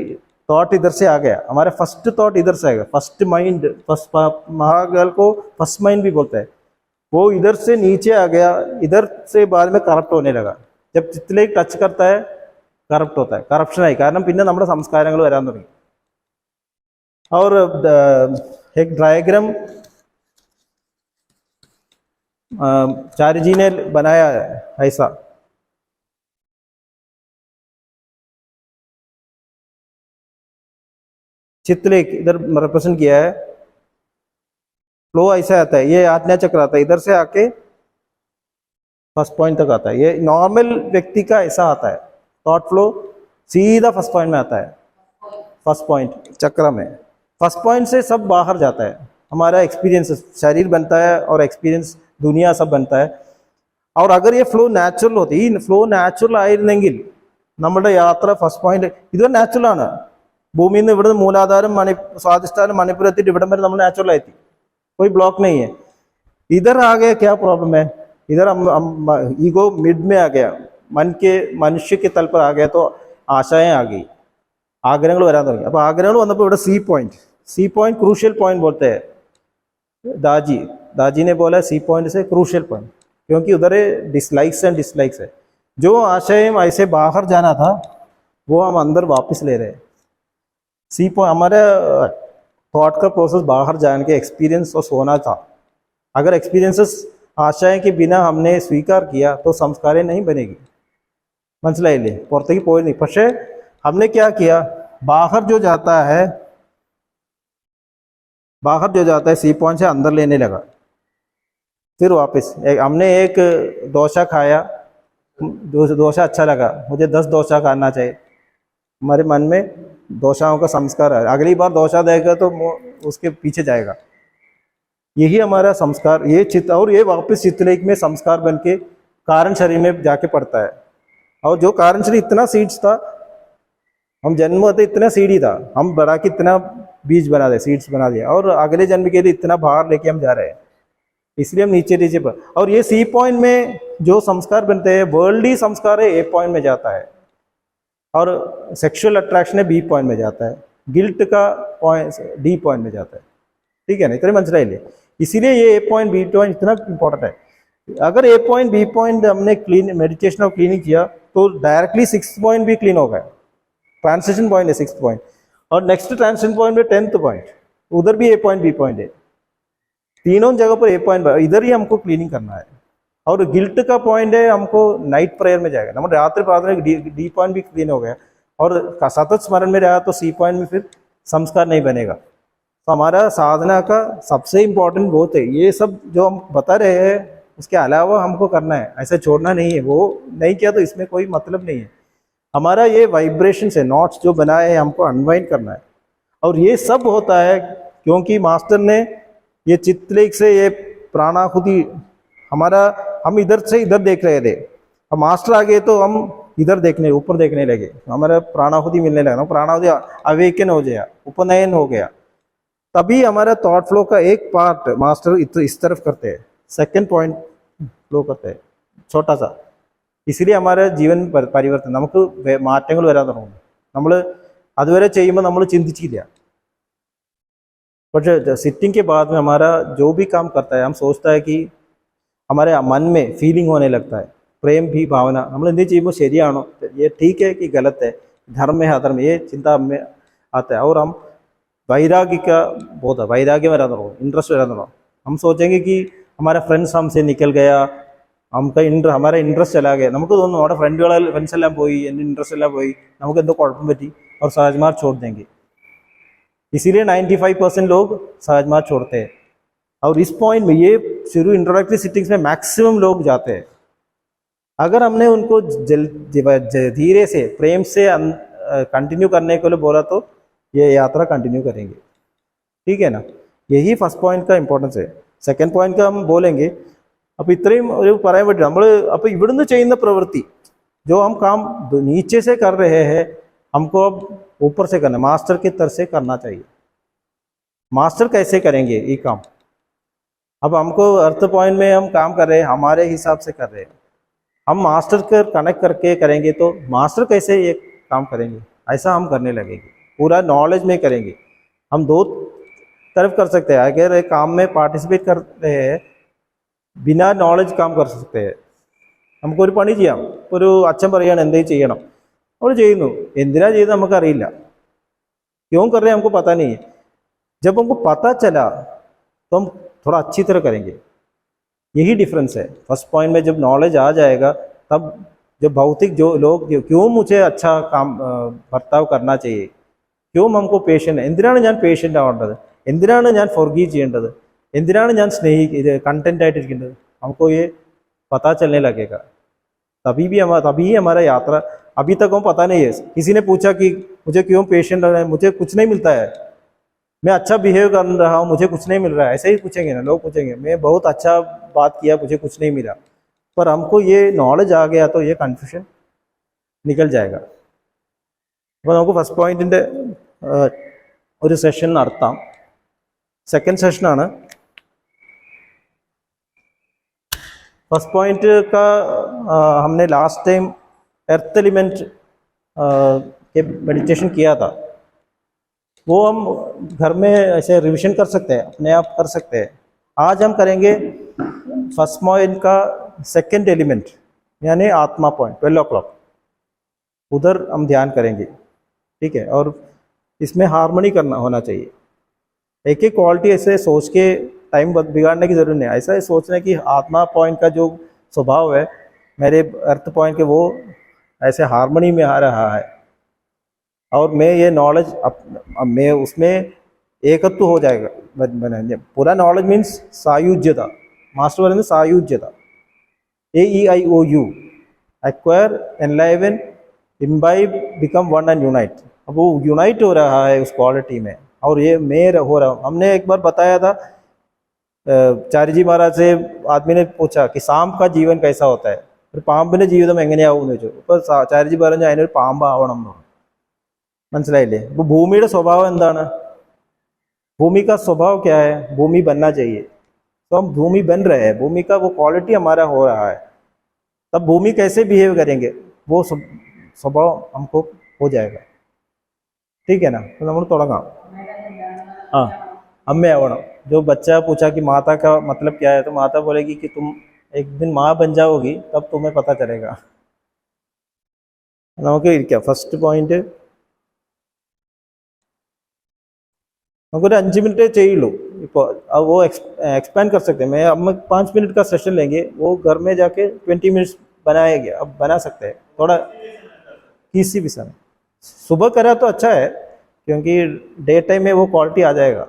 A: थॉट इधर से आ गया, हमारा फर्स्ट थॉट इधर से आएगा, फर्स्ट माइंड, फर्स्ट महाकाल को फर्स्ट माइंड भी बोलता है, वो इधर से नीचे आ गया, इधर से बाद में करप्ट होने लगा। जब चित्रलेख टच करता है करप्ट होता है, करप्शन आई, കാരണം പിന്നെ നമ്മുടെ സംസ്കാരങ്ങൾ വരാൻ തുടങ്ങി। और एक डायग्राम चार्य जी ने बनाया है ऐसा, चित्रलेख इधर रिप्रेजेंट किया है, फ्लो ऐसा आता है, ये आज्ञा चक्र आता है, इधर से आके फर्स्ट पॉइंट तक आता है। ये नॉर्मल व्यक्ति का ऐसा आता है, थॉट फ्लो सीधा फर्स्ट पॉइंट में आता है, फर्स्ट पॉइंट चक्र में। फर्स्ट पॉइंट से सब बाहर जाता है, हमारा एक्सपीरियंस, शरीर बनता है और एक्सपीरियंस दुनिया सब बनता है। और अगर ये फ्लो നാച്ചുറൽ होती, ഈ ഫ്ലോ നാച്ചുറൽ ആയിരുന്നെങ്കിൽ നമ്മുടെ യാത്ര ഫസ്റ്റ് പോയിന്റ് ഇത് നാച്ചുറൽ ആണ്, ഭൂമിയിൽ നിന്ന് ഇവിടുന്ന് മൂലാധാരം സ്വാധിഷ്ഠാനം മണിപ്പൂർ എത്തിയിട്ട് ഇവിടം വരെ നമ്മൾ നാച്ചുറൽ ആയി, कोई ब्लॉक नहीं है। इधर आ गया क्या प्रॉब्लम है, इधर हम ईगो मिड में आ गया, मन के मनुष्य के तल पर आ गया, तो आशाएं आ गई, ആഗ്രഹങ്ങൾ വരാൻ തുടങ്ങി। അപ്പോൾ ആഗ്രഹങ്ങൾ വന്നപ്പോൾ ഇവിടെ സി പോയിന്റ് ക്രൂഷ്യൽ പോയിന്റ് बोलते हैं दाजी, दादी ने बोला सी पॉइंट से क्रूशियल पॉइंट, क्योंकि उधर डिसलाइक्स एंड डिसलाइक्स है। जो आशय हम ऐसे बाहर जाना था वो हम अंदर वापस ले रहे हैं। सी पॉइंट हमारे थॉट का प्रोसेस बाहर जाने के एक्सपीरियंस और सोना था। अगर एक्सपीरियंसेस आशय के बिना हमने स्वीकार किया तो संस्कारें नहीं बनेगी। മനസ്സിലായില്ലേ? പുറത്തേക്ക് പോയി പക്ഷേ हमने क्या किया, बाहर जो जाता है सी पॉइंट से अंदर लेने लगा। फिर वापस हमने एक डोसा खाया, डोसा अच्छा लगा, मुझे 10 डोसा खाना चाहिए। हमारे मन में डोसाओं का संस्कार है, अगली बार डोसा देगा तो उसके पीछे जाएगा। यही हमारा संस्कार, ये चित्त और ये वापस चित्रलेख में संस्कार बन के कारण शरीर में जाके पड़ता है। और जो कारण शरीर इतना सीड्स था, हम जन्म होते इतना सीड ही था, हम बड़ा के इतना बीज बना दे, सीड्स बना दिया, और अगले जन्म के लिए इतना बाहर लेके हम जा रहे हैं। इसलिए हम नीचे नीचे पर, और ये सी पॉइंट में जो संस्कार बनते हैं वर्ल्डली संस्कार है, ए पॉइंट में जाता है, और सेक्सुअल अट्रैक्शन है बी पॉइंट में जाता है, गिल्ट का पॉइंट डी पॉइंट में जाता है। ठीक है ना? इतने മനസ്സിലായില്ലേ? इसीलिए ये ए पॉइंट बी पॉइंट इतना इंपॉर्टेंट है। अगर ए पॉइंट बी पॉइंट हमने क्लीन मेडिटेशन और क्लीनिंग किया तो डायरेक्टली 6th पॉइंट भी क्लीन हो गया। ट्रांसिशन पॉइंट है 6th पॉइंट, और नेक्स्ट ट्रांसिशन पॉइंट में 10th पॉइंट, उधर भी ए पॉइंट बी पॉइंट है। तीनों जगह पर ए पॉइंट, इधर ही हमको क्लीनिंग करना है। और गिल्ट का पॉइंट है हमको नाइट प्रेयर में जाएगा, हम रात्रि प्रार्थना डी पॉइंट भी क्लीन हो गया, और सतत स्मरण में रहा तो सी पॉइंट में फिर संस्कार नहीं बनेगा। तो हमारा साधना का सबसे इम्पोर्टेंट बहुत है, ये सब जो हम बता रहे हैं उसके अलावा हमको करना है, ऐसे छोड़ना नहीं है। वो नहीं किया तो इसमें कोई मतलब नहीं है। हमारा ये वाइब्रेशन से नोट्स जो बनाए हैं हमको अनवाइंड करना है, और ये सब होता है क्योंकि मास्टर ने ये चित्रलेख से ये प्राणाहुति हमारा, हम इधर से इधर देख रहे थे, अब मास्टर आ गए तो हम इधर देखने ऊपर देखने लगे, हमारा प्राणाहुति मिलने लगा, प्राणाहुति अवेकन हो गया, उपनयन हो गया। तभी हमारा थॉट फ्लो का एक पार्ट मास्टर इस तरफ करते हैं, सेकंड पॉइंट ഫ്ലോ करते हैं छोटा सा। इसलिए हमारे जीवन परिवर्तन നമുക്ക് മാറ്റങ്ങൾ വരാൻ തുടങ്ങും। നമ്മൾ അതുവരെ ചെയ്യുമ്പോൾ നമ്മൾ ചിന്തിച്ചില്ല, പക്ഷേ सिटिंग के बाद में हमारा जो भी काम करता है हम सोचता है कि हमारे मन में फीलिंग होने लगता है, प्रेम भी भावना, നമ്മൾ എന്ത് ചെയ്യുമ്പോൾ ശരിയാണോ, ये ठीक है कि गलत है, धर्म है अधर्म, ये चिंता में आता है। और हम वैराग्य का बहुत है, वैराग्य वरान തുടങ്ങും, इंटरेस्ट वरान തുടങ്ങും। हम सोचेंगे कि हमारा फ्रेंड्स हमसे निकल गया, हमारा इंटरेस्ट चला गया, നമുക്ക് തോന്നുന്നു നമ്മുടെ ഫ്രണ്ട്സ് എല്ലാം പോയി, എൻ്റെ इंटरेस्ट എല്ലാം പോയി, നമുക്ക് എന്തോ കുഴപ്പം പറ്റി, और सहजमार छोड़ देंगे। इसीलिए 95% लोग सहजमार छोड़ते हैं। और इस पॉइंट में ये शुरू इंट्रोडक्टरी सिटिंग्स में मैक्सिमम लोग जाते हैं। अगर हमने उनको धीरे से प्रेम से कंटिन्यू करने के लिए बोला तो ये यात्रा कंटिन्यू करेंगे। ठीक है ना? यही फर्स्ट पॉइंट का इंपॉर्टेंस है। सेकंड पॉइंट का हम बोलेंगे। അപ്പോൾ ഇത്രയും ഒരു പറയാൻ പറ്റും, നമ്മൾ അപ്പോൾ ഇവിടുന്ന് ചെയ്യുന്ന പ്രവൃത്തി जो हम काम नीचे से कर रहे हैं हमको अब ऊपर से करना, मास्टर की तरफ से करना चाहिए। मास्टर कैसे करेंगे ये काम? अब हमको अर्थ पॉइंट में हम काम कर रहे हैं, हमारे हिसाब से कर रहे हैं, हम मास्टर को कनेक्ट करके करेंगे तो मास्टर कैसे ये काम करेंगे, ऐसा हम करने लगेंगे, पूरा नॉलेज में करेंगे। हम दो तरफ कर सकते हैं, अगर एक काम में पार्टिसिपेट कर रहे हैं बिना नॉलेज काम कर सकते हैं। നമുക്കൊരു പണി ചെയ്യാം, ഒരു അച്ഛൻ പറയുകയാണ് എന്തെങ്കിലും ചെയ്യണം, നമ്മൾ ചെയ്യുന്നു, എന്തിനാ ചെയ്ത് നമുക്കറിയില്ല, क्यों कर रहे हैं हमको पता नहीं है। जब हमको पता चला तो हम थोड़ा अच्छी तरह करेंगे, यही डिफरेंस है। फर्स्ट पॉइंट में जब नॉलेज आ जाएगा तब जब भौतिक जो लोग क्यों मुझे अच्छा काम बर्ताव करना चाहिए, क्यों हमको പേഷ്യൻ്റ്, എന്തിനാണ് ഞാൻ പേഷ്യൻ്റ് ആവേണ്ടത്, എന്തിനാണ് ഞാൻ ഫോർഗീവ് ചെയ്യേണ്ടത്, എന്തിനാണ് ഞാൻ कंटेंट ആയിട്ടിരിക്കേണ്ടത്, हमको ये पता चलने लगेगा। तभी हमारा यात्रा, अभी तक हम पता नहीं है। किसी ने पूछा कि मुझे क्यों पेशेंट है, मुझे कुछ नहीं मिलता है, मैं अच्छा बिहेव कर रहा हूँ, मुझे कुछ नहीं मिल रहा है, ऐसे ही पूछेंगे ना लोग, पूछेंगे मैं बहुत अच्छा बात किया मुझे कुछ नहीं मिला। पर हमको ये नॉलेज आ गया तो ये कन्फ्यूजन निकल जाएगा। അപ്പോൾ നമുക്ക് ഫസ്റ്റ് പോയിന്റിൻ്റെ ഒരു സെഷൻ നടത്താം। സെക്കൻഡ് സെഷനാണ്। फर्स्ट पॉइंट का हमने लास्ट टाइम अर्थ एलिमेंट के मेडिटेशन किया था, वो हम घर में ऐसे रिविजन कर सकते हैं, अपने आप कर सकते हैं। आज हम करेंगे फर्स्ट पॉइंट का सेकंड एलिमेंट यानी आत्मा पॉइंट 12 o'clock, उधर हम ध्यान करेंगे, ठीक है। और इसमें हार्मनी करना होना चाहिए। एक एक क्वालिटी ऐसे सोच के टाइम बिगाड़ने की जरूरत नहीं है। ऐसा सोचना कि आत्मा पॉइंट का जो स्वभाव है मेरे अर्थ पॉइंट के वो ऐसे हार्मनी में आ रहा है, और मैं ये नॉलेज मैं उसमें एकत्व हो जाएगा। पूरा नॉलेज मीन्स सायुज्यता, मास्टर वर्ड में सायुज्यता, AEIOU, acquire, enliven, imbibe, become one and unite. अब वो यूनाइट हो रहा है उस क्वालिटी में, और ये मैं हो रहा हूँ। हमने एक बार बताया था, चार्य जी महाराज से आदमी ने पूछा कि सांप का जीवन कैसा होता है, ഒരു പാമ്പിന്റെ ജീവിതം എങ്ങനെയാവും എന്ന് ചോദിച്ചു. അപ്പോൾ ചാരിജി പറഞ്ഞു അതിനൊരു പാമ്പാവണം എന്ന് പറഞ്ഞു. മനസ്സിലായില്ലേ? അപ്പോൾ ഭൂമിയുടെ സ്വഭാവം എന്താണ്? भूमि का स्वभाव क्या है? भूमि बनना चाहिए, तो हम भूमि बन रहे हैं, भूमि का वो क्वालिटी हमारा हो रहा है। तब भूमि कैसे बिहेव करेंगे वो स्वभाव हमको हो जाएगा, ठीक है ना? तो നമ്മൾ തുടങ്ങാം. हाँ, अम्मयावണം. जो बच्चा पूछा कि माता का मतलब क्या है, तो माता बोलेगी कि तुम एक दिन माँ बन जाओगी तब तुम्हें पता चलेगा. നമുക്ക് ഇരിക്കാം. ഫസ്റ്റ് പോയിന്റ് നമുക്കൊരു 5 मिनट चाहिए ഇപ്പോൾ. अब वो एक्सपैंड कर सकते हैं. मैं अब 5 मिनट का सेशन लेंगे, वो घर में जाके 20 मिनट्स बनाएंगे. अब बना सकते हैं थोड़ा किसी भी समय. सुबह करा तो अच्छा है, क्योंकि डे टाइम में वो क्वालिटी आ जाएगा.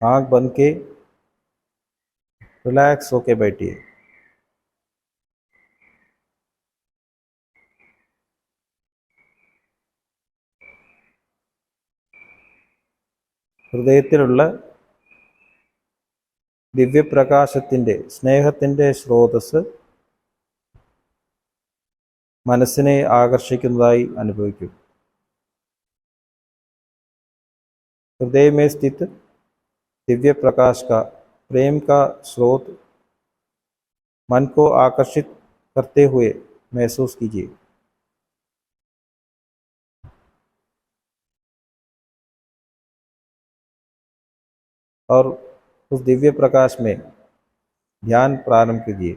A: आँख बंद के रिलैक्स होके बैठिए. ഹൃദയത്തിലുള്ള ദിവ്യപ്രകാശത്തിൻ്റെ സ്നേഹത്തിൻ്റെ സ്രോതസ് മനസ്സിനെ ആകർഷിക്കുന്നതായി അനുഭവിക്കൂ. हृदय में स्थित दिव्य प्रकाश का, प्रेम का स्रोत मन को आकर्षित करते हुए महसूस कीजिए. और उस दिव्य प्रकाश में ध्यान प्रारंभ कीजिए.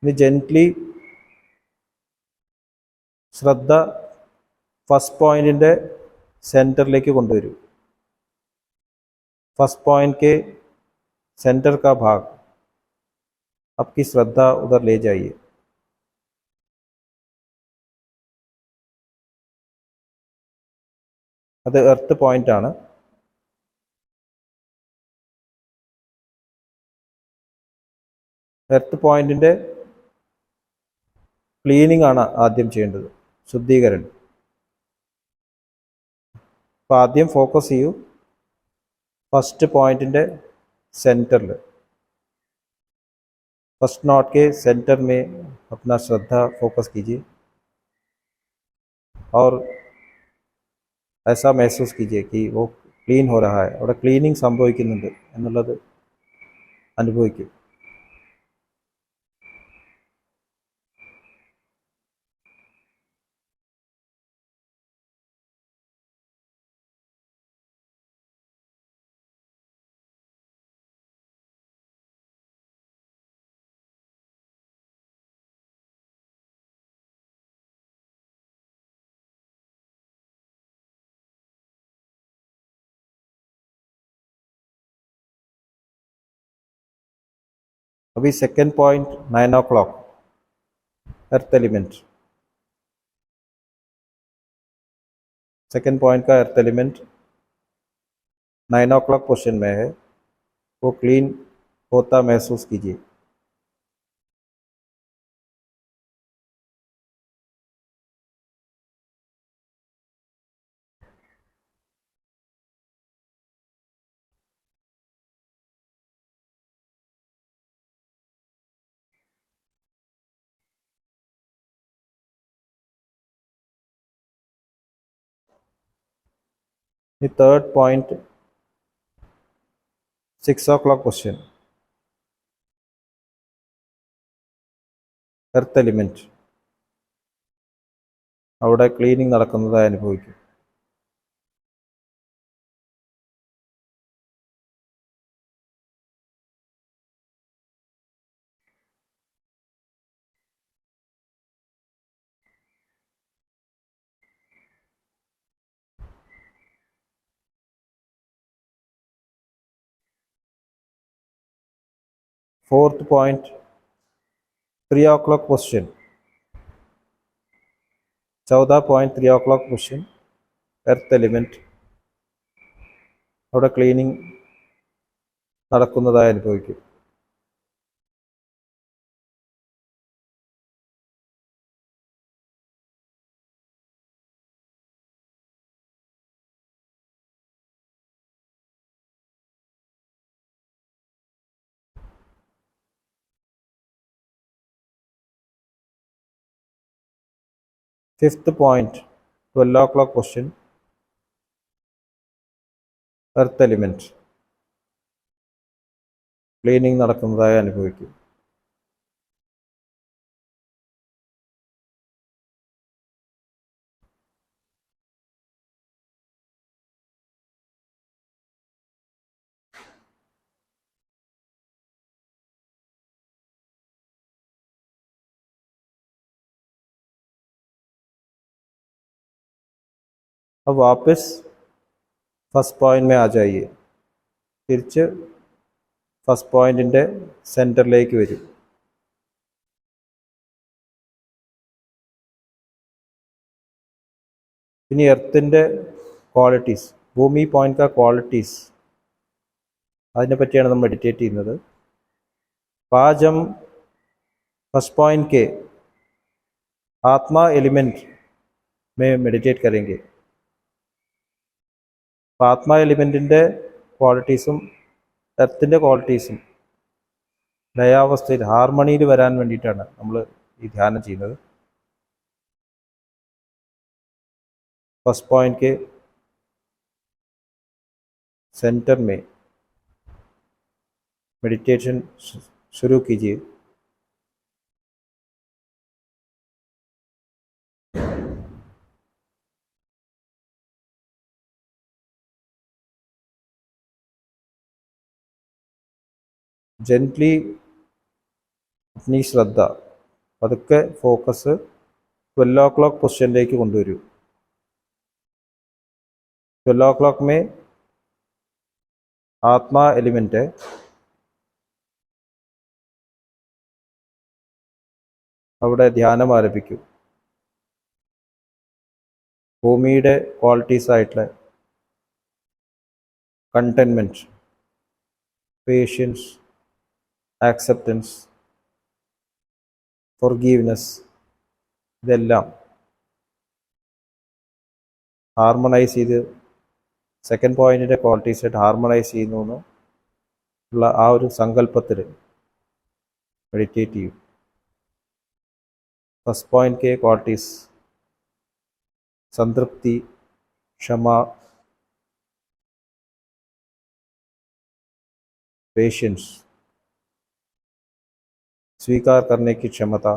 A: जेंटली ശ്രദ്ധ ഫസ്റ്റ് പോയിന്റിൻ്റെ सेंटरലേക്ക് കൊണ്ടുവരൂ. फर्स्ट पॉइंट के सेंटर का भाग, आपकी श्रद्धा उधर ले जाइए. അത് എർത്ത് പോയിന്റ് ആണ്. എർത്ത് പോയിന്റിൻ്റെ ക്ലീനിങ് ആണ് ആദ്യം ചെയ്യേണ്ടത്, ശുദ്ധീകരണം. അപ്പോൾ ആദ്യം ഫോക്കസ് ചെയ്യൂ फर्स्ट पॉइंटिൻ്റെ सेंटरिल, फर्स्ट नोट के सेंटर में अपना श्रद्धा फोकस कीजिए, और ऐसा महसूस कीजिए कि वो क्लीन हो रहा है. അവിടെ ക്ലീനിങ് സംഭവിക്കുന്നുണ്ട് എന്നുള്ളത് അനുഭവിക്കും. अभी second point 9 o'clock, earth element. Second point का अर्थ एलिमेंट 9 o'clock पोजीशन में है, वो क्लीन होता महसूस कीजिए. The third point, 6 o'clock question. Earth element, അവിടെ ക്ലീനിങ് നടക്കുന്നതായി അനുഭവിക്കും. Fourth point, 3 o'clock question. 14.3 o'clock question, earth element, അവിടെ ക്ലീനിങ് നടക്കുന്നതായി അനുഭവിക്കും. Fifth point, 12 o'clock question, earth element, cleaning നടക്കുന്നതായി അനുഭവിക്കും. अब वापस फर्स्ट पॉइंट में आ जाइए. തിരിച്ച് ഫസ്റ്റ് പോയിന്റിൻ്റെ സെൻറ്ററിലേക്ക് വരും. ഇനി എർത്തിൻ്റെ ക്വാളിറ്റീസ്, ഭൂമി പോയിന്റ് കാ ക്വാളിറ്റീസ്, അതിനെ പറ്റിയാണ് നമ്മൾ മെഡിറ്റേറ്റ് ചെയ്യുന്നത്. आज हम फर्स्ट पॉइंट के आत्मा एलिमेंट में मेडिटेट करेंगे. ആത്മാ എലിമെൻറ്റിൻ്റെ ക്വാളിറ്റീസും എർത്തിൻ്റെ ക്വാളിറ്റീസും ലയാവസ്ഥയിൽ ഹാർമണിയിൽ വരാൻ വേണ്ടിയിട്ടാണ് നമ്മൾ ഈ ധ്യാനം ചെയ്യുന്നത്. फर्स्ट पॉइंट के सेंटर में मेडिटेशन शुरू कीजिए. जेंटली अपनी ശ്രദ്ധ പതുക്കെ ഫോക്കസ് 12 o'clock പൊസിഷനിലേക്ക് കൊണ്ടുവരൂ. 12 o'clock में आत्मा एलिमेंट है, അവിടെ ധ്യാനം ആരംഭിക്കൂ. ഭൂമിയുടെ ക്വാളിറ്റീസ് ആയിട്ടുള്ള കണ്ടെയ്ൻമെൻറ്റ്, പേഷ്യൻസ്, ആക്സെപ്റ്റൻസ്, ഫോർഗീവ്നെസ്, ഇതെല്ലാം ഹാർമണൈസ് ചെയ്ത് സെക്കൻഡ് പോയിന്റിൻ്റെ ക്വാളിറ്റീസായിട്ട് ഹാർമണൈസ് ചെയ്യുന്നു എന്നുള്ള ആ ഒരു സങ്കല്പത്തിൽ മെഡിറ്റേറ്റ് ചെയ്യും. ഫസ്റ്റ് പോയിന്റ് के क्वालिटीज संतृप्ति, क्षमा, पेशेंस, स्वीकार करने की क्षमता,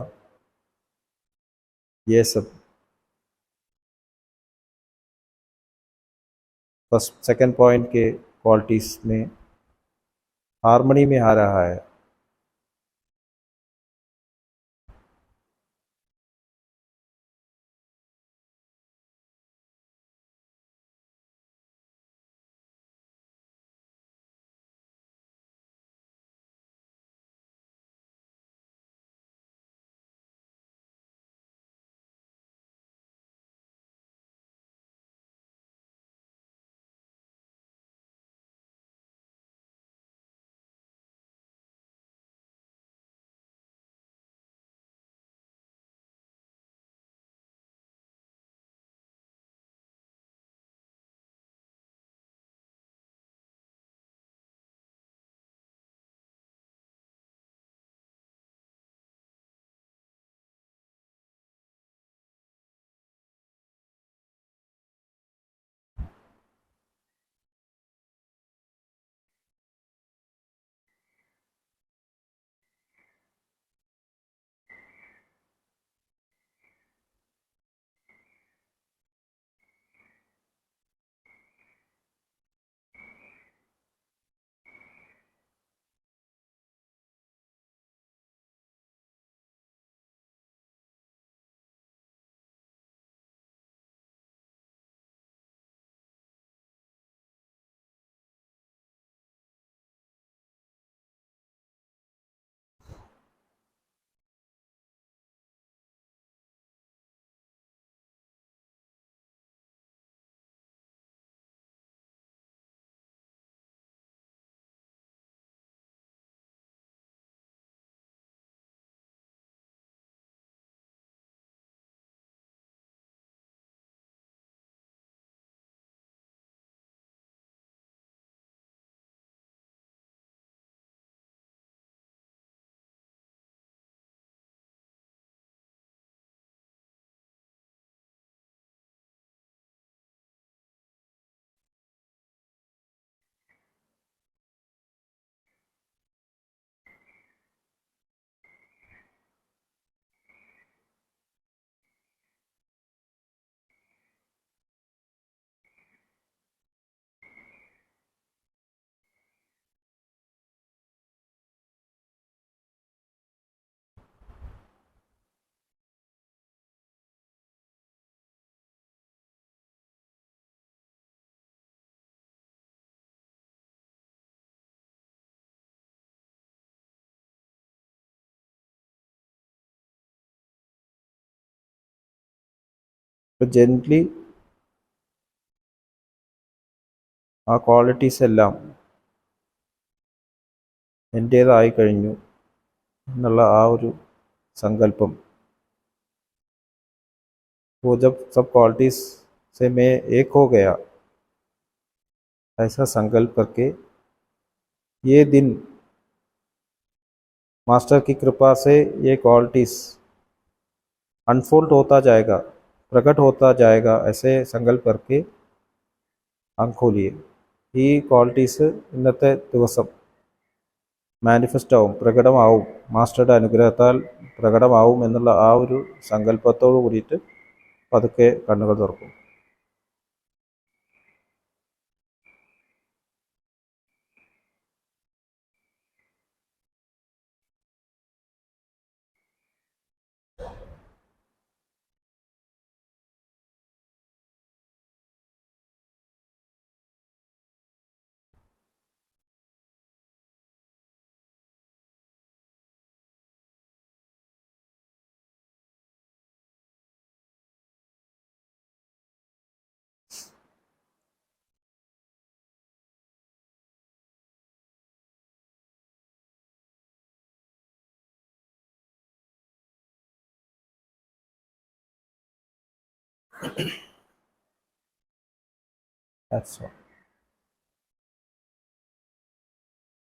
A: ये सब फर्स्ट सेकंड पॉइंट के क्वालिटीज़ में हार्मनी में आ रहा है. ജെന്റ്ലി ആ ക്വാളിറ്റീസ് എല്ലാം എൻ്റേതായി കഴിഞ്ഞു എന്നുള്ള ആ ഒരു സങ്കല്പം, वो जब सब क्वालिटीज़ से मैं एक हो गया, ऐसा संकल्प करके ये दिन मास्टर की कृपा से ये क्वालिटीज़ अनफोल्ड होता जाएगा, प्रकट होता जाएगा, ऐसे സങ്കല്പം करके അങ്ങ് खोलिए. ഈ ക്വാളിറ്റീസ് ഇന്നത്തെ ദിവസം മാനിഫെസ്റ്റ് ആവും, പ്രകടമാവും, മാസ്റ്ററുടെ അനുഗ്രഹത്താൽ പ്രകടമാവും എന്നുള്ള ആ ഒരു സങ്കല്പത്തോടു കൂടിയിട്ട് പതുക്കെ കണ്ണുകൾ തുറക്കും. That's all.